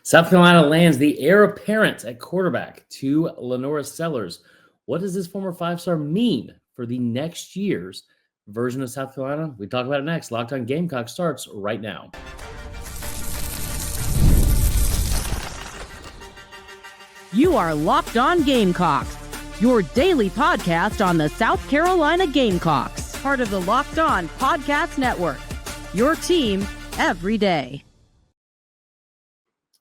South Carolina lands the heir apparent at quarterback to LaNorris Sellers. What does this former five-star mean for the next year's version of South Carolina? We talk about it next. Locked On Gamecocks starts right now. You are Locked On Gamecocks, your daily podcast on the South Carolina Gamecocks, part of the Locked On Podcast Network, your team every day.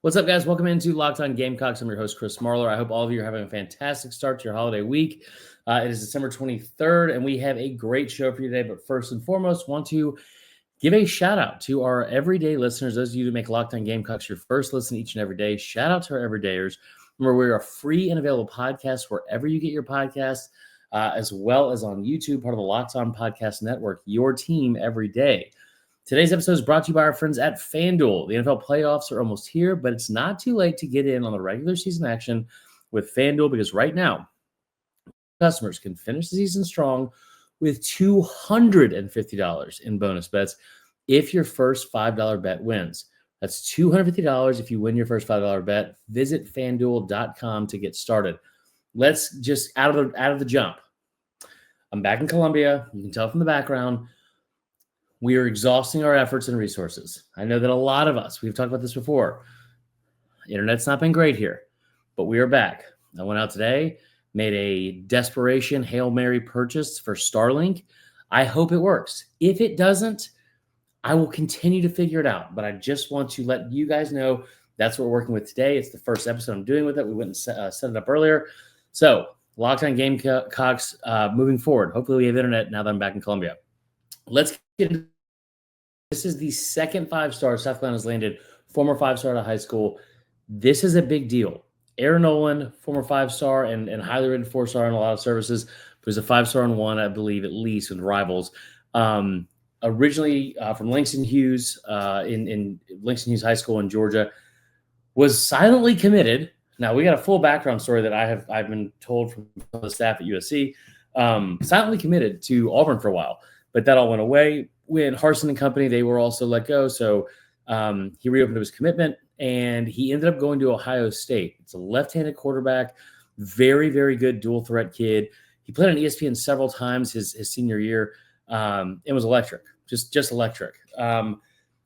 What's up, guys? Welcome into Locked On Gamecocks. I'm your host, Chris Marler. I hope all of you are having a fantastic start to your holiday week. It is December 23rd, and we have a great show for you today. But first and foremost, want to give a shout out to our everyday listeners, those of you who make Locked On Gamecocks your first listen each and every day. Shout out to our everydayers. Remember, we're a free and available podcast wherever you get your podcasts, as well as on YouTube, part of the Locked On Podcast Network, your team every day. Today's episode is brought to you by our friends at FanDuel. The NFL playoffs are almost here, but it's not too late to get in on the regular season action with FanDuel because right now, customers can finish the season strong with $250 in bonus bets if your first $5 bet wins. That's $250 if you win your first $5 bet. Visit FanDuel.com to get started. Let's just out of the jump. I'm back in Columbia. You can tell from the background. We are exhausting our efforts and resources. I know that a lot of us, we've talked about this before. Internet's not been great here, but we are back. I went out today, made a desperation Hail Mary purchase for Starlink. I hope it works. If it doesn't, I will continue to figure it out, but I just want to let you guys know that's what we're working with today. It's the first episode I'm doing with it. We went and set it up earlier. So, Locked On Gamecocks moving forward. Hopefully we have internet now that I'm back in Columbia. Let's get into this. Is the second five-star South Carolina's landed, former five-star out of high school. This is a big deal. Air Noland, former five-star and highly rated four-star in a lot of services, but was a five-star in one, I believe, at least with rivals. Originally from Langston Hughes in Langston Hughes High School in Georgia, was silently committed. Now, we got a full background story that I've been told from the staff at USC. Silently committed to Auburn for a while, but that all went away. When Harsin and company, they were also let go. So he reopened his commitment, and he ended up going to Ohio State. It's a left-handed quarterback, very, very good dual threat kid. He played on ESPN several times his senior year. It was electric, just electric.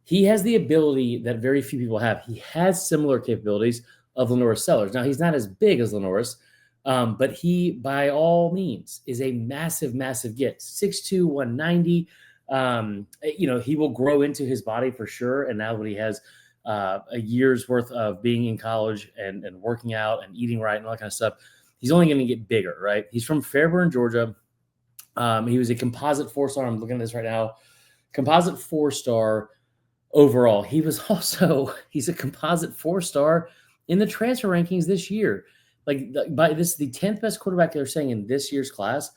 He has the ability that very few people have. He has similar capabilities of LaNorris Sellers. Now, he's not as big as LaNorris, but he, by all means, is a massive, massive get. 6'2", 190. He will grow into his body for sure. And now that he has a year's worth of being in college and working out and eating right and all that kind of stuff, he's only going to get bigger, right? He's from Fairburn, Georgia. He was a composite four-star. I'm looking at this right now. Composite four-star overall. He's a composite four-star in the transfer rankings this year. This, the 10th best quarterback they're saying in this year's class.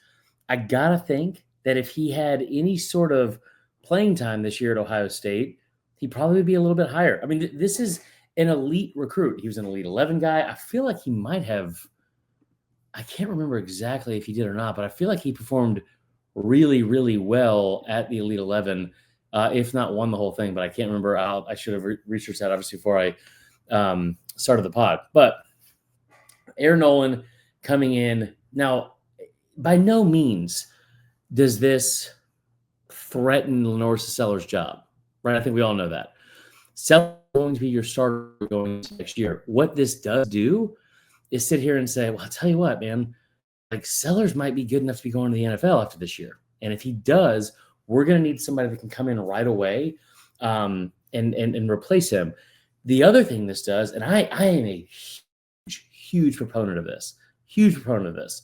I got to think that if he had any sort of playing time this year at Ohio State, he'd probably be a little bit higher. I mean, this is an elite recruit. He was an Elite 11 guy. I feel like he might have – I can't remember exactly if he did or not, but I feel like he performed really, really well at the Elite 11, if not won the whole thing. But I can't remember. I should have researched that, obviously, before I started the pod. But Air Noland coming in. Now, by no means does this threaten LaNorris Sellers' job, right? I think we all know that. Sellers is going to be your starter going into next year. What this does do is sit here and say, well, I'll tell you what, man, like Sellers might be good enough to be going to the NFL after this year. And if he does, we're going to need somebody that can come in right away and replace him. The other thing this does, and I am a huge proponent of this,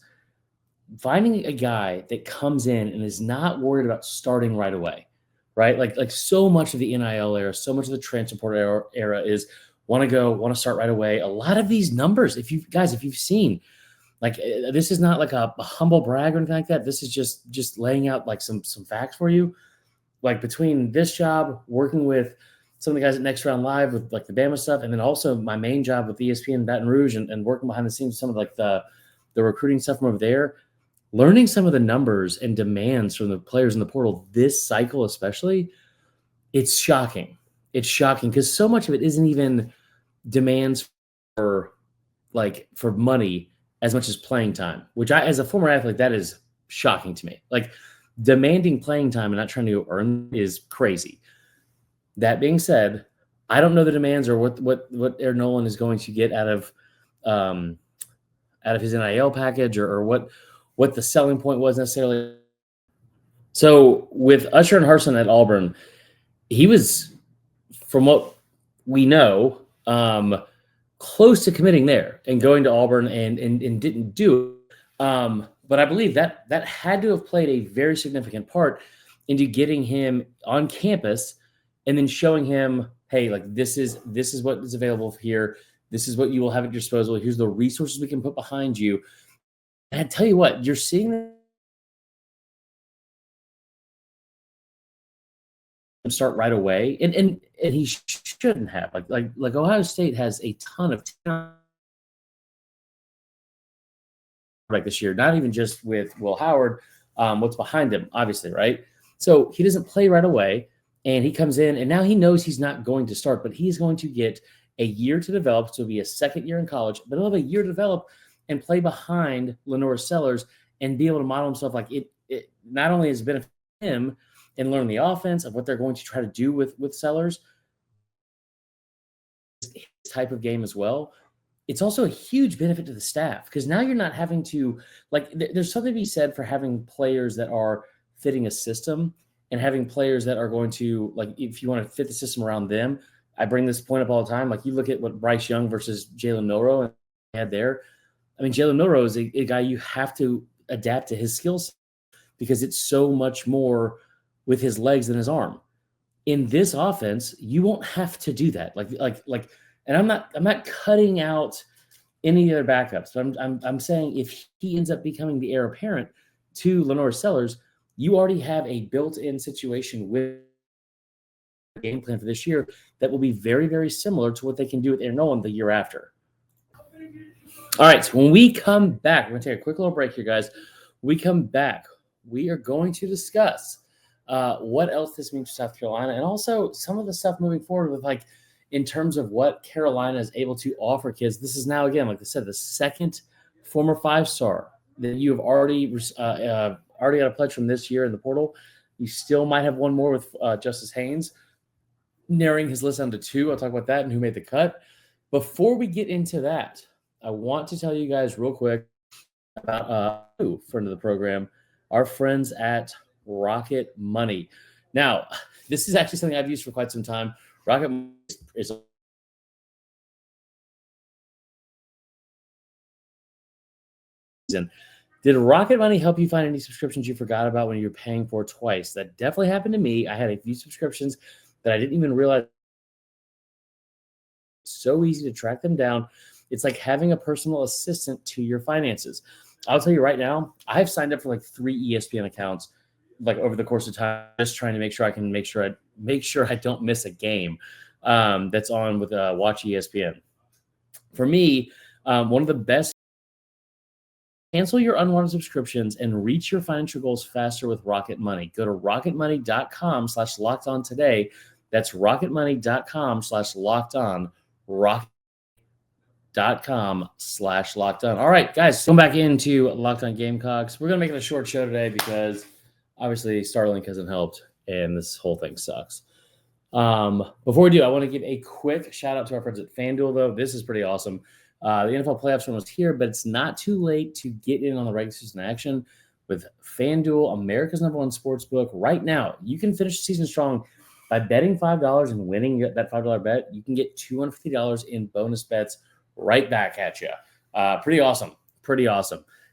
finding a guy that comes in and is not worried about starting right away, right? Like so much of the NIL era, so much of the transfer portal era is want to start right away. A lot of these numbers, if you've seen, like this is not like a humble brag or anything like that. This is just laying out like some facts for you. Like between this job, working with some of the guys at Next Round Live with like the Bama stuff, and then also my main job with ESPN Baton Rouge and working behind the scenes, some of like the recruiting stuff from over there, learning some of the numbers and demands from the players in the portal this cycle especially, it's shocking. It's shocking because so much of it isn't even demands for money as much as playing time, which as a former athlete, that is shocking to me. Like, demanding playing time and not trying to earn is crazy. That being said, I don't know the demands or what Air Noland is going to get out of his NIL package or what the selling point was necessarily. So with Usher and Harsin at Auburn, he was, from what we know, close to committing there and going to Auburn and didn't do it. But I believe that had to have played a very significant part into getting him on campus and then showing him, hey, like, this is what is available here. This is what you will have at your disposal. Here's the resources we can put behind you. And I tell you what, you're seeing them start right away, and he shouldn't have. Like Ohio State has a ton of talent this year, not even just with Will Howard, what's behind him, obviously, right? So he doesn't play right away, and he comes in, and now he knows he's not going to start, but he's going to get a year to develop. So it'll be a second year in college, but he'll have a year to develop and play behind LaNorris Sellers and be able to model himself. Like, it not only has benefited him and learn the offense of what they're going to try to do with Sellers, his type of game as well. It's also a huge benefit to the staff because now you're not having to, like, there's something to be said for having players that are fitting a system and having players that are going to, like, if you want to fit the system around them. I bring this point up all the time. Like, you look at what Bryce Young versus Jalen Milroe had there. I mean, Jalen Milroe is a guy you have to adapt to his skill set because it's so much more with his legs than his arm. In this offense, you won't have to do that. And I'm not cutting out any other backups, but I'm saying if he ends up becoming the heir apparent to LaNorris Sellers, you already have a built-in situation with a game plan for this year that will be very, very similar to what they can do with Air Noland the year after. All right, so when we come back, we're going to take a quick little break here, guys. When we come back, we are going to discuss what else this means for South Carolina and also some of the stuff moving forward with, like, in terms of what Carolina is able to offer kids. This is now, again, like I said, the second former 5-star that you have already got a pledge from this year in the portal. You still might have one more with Justice Haynes, narrowing his list down to 2. I'll talk about that and who made the cut. Before we get into that, I want to tell you guys real quick about friend of the program, our friends at Rocket Money. Now, this is actually something I've used for quite some time. Rocket Money is Did Rocket Money help you find any subscriptions you forgot about when you were paying for twice? That definitely happened to me. I had a few subscriptions that I didn't even realize. It's so easy to track them down. It's like having a personal assistant to your finances. I'll tell you right now, I've signed up for like 3 ESPN accounts, like, over the course of time, just trying to make sure I don't miss a game that's on with Watch ESPN. For me, one of the best. Cancel your unwanted subscriptions and reach your financial goals faster with Rocket Money. Go to rocketmoney.com/lockedon today. That's rocketmoney.com/lockedon. Rocket.com/lockedon. All right, guys, come back into Locked On Gamecocks. We're going to make it a short show today because obviously Starlink hasn't helped and this whole thing sucks. Before we do, I want to give a quick shout out to our friends at FanDuel, though. This is pretty awesome. The NFL playoffs run was here, but it's not too late to get in on the regular season action with FanDuel, America's #1 sportsbook. Right now, you can finish the season strong by betting $5 and winning that $5 bet. You can get $250 in bonus bets right back at you. Pretty awesome.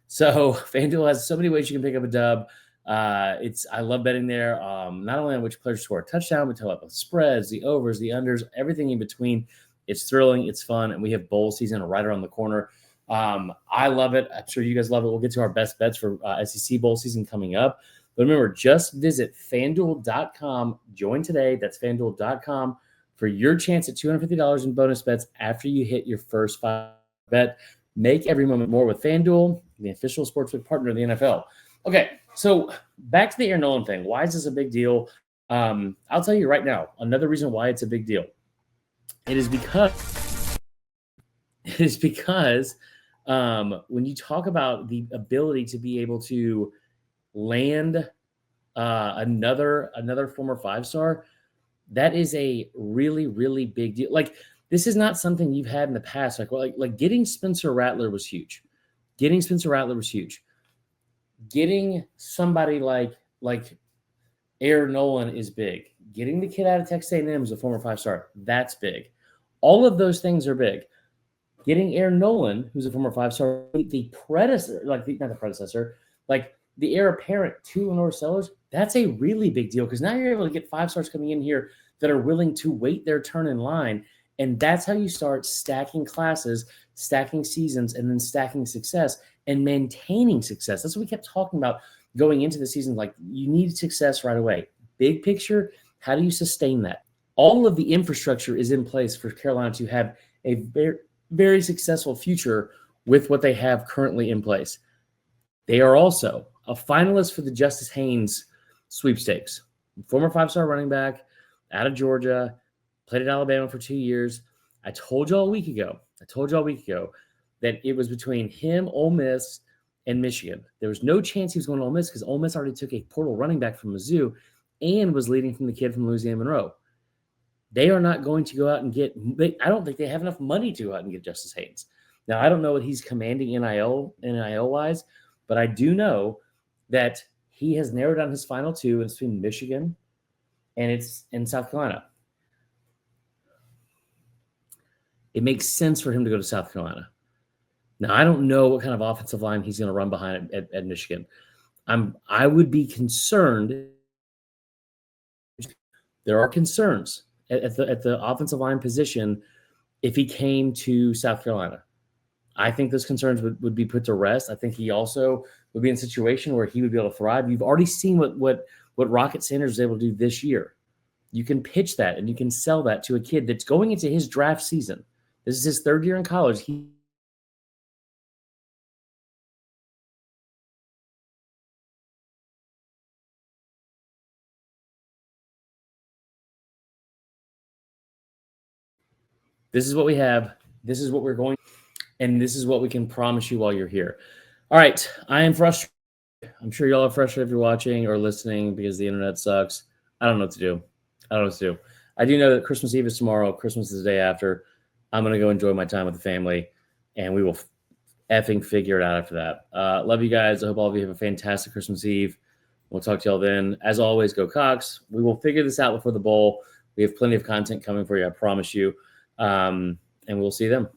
So FanDuel has so many ways you can pick up a dub. I love betting there. Not only on which players score a touchdown, but tell about the spreads, the overs, the unders, everything in between. It's thrilling, it's fun, and we have bowl season right around the corner. I love it. I'm sure you guys love it. We'll get to our best bets for SEC bowl season coming up. But remember, just visit FanDuel.com. Join today. That's FanDuel.com for your chance at $250 in bonus bets after you hit your first $5 bet. Make every moment more with FanDuel, the official sportsbook partner of the NFL. Okay, so back to the Air Noland thing. Why is this a big deal? I'll tell you right now, another reason why it's a big deal. It is because is because when you talk about the ability to be able to land another former 5-star, that is a really, really big deal. Like, this is not something you've had in the past. Like getting Spencer Rattler was huge. Getting somebody like Air Noland is big. Getting the kid out of Texas A&M as a former 5-star, that's big. All of those things are big. Getting Air Noland, who's a former 5-star, the predecessor, not the predecessor, like the heir apparent to LaNorris Sellers, that's a really big deal because now you're able to get 5-stars coming in here that are willing to wait their turn in line. And that's how you start stacking classes, stacking seasons, and then stacking success and maintaining success. That's what we kept talking about going into the season. Like, you need success right away. Big picture, how do you sustain that? All of the infrastructure is in place for Carolina to have a very, very successful future with what they have currently in place. They are also a finalist for the Justice Haynes sweepstakes. Former 5-star running back out of Georgia, played at Alabama for 2 years. I told you all a week ago that it was between him, Ole Miss, and Michigan. There was no chance he was going to Ole Miss because Ole Miss already took a portal running back from Mizzou and was leading from the kid from Louisiana Monroe. They are not going to go out and get – I don't think they have enough money to go out and get Justice Haynes. Now, I don't know what he's commanding NIL-wise, but I do know that he has narrowed down his final two, and it's between Michigan and it's in South Carolina. It makes sense for him to go to South Carolina. Now, I don't know what kind of offensive line he's going to run behind at Michigan. I would be concerned. There are concerns at the offensive line position if he came to South Carolina. I think those concerns would be put to rest. I think he also would be in a situation where he would be able to thrive. You've already seen what Rocket Sanders was able to do this year. You can pitch that and you can sell that to a kid that's going into his draft season. This is his third year in college. This is what we have. This is what we're going, and this is what we can promise you while you're here. All right, I am frustrated. I'm sure y'all are frustrated if you're watching or listening because the internet sucks. I don't know what to do. I do know that Christmas Eve is tomorrow. Christmas is the day after. I'm going to go enjoy my time with the family, and we will effing figure it out after that. Love you guys. I hope all of you have a fantastic Christmas Eve. We'll talk to y'all then. As always, go Cox. We will figure this out before the bowl. We have plenty of content coming for you, I promise you. And we'll see them.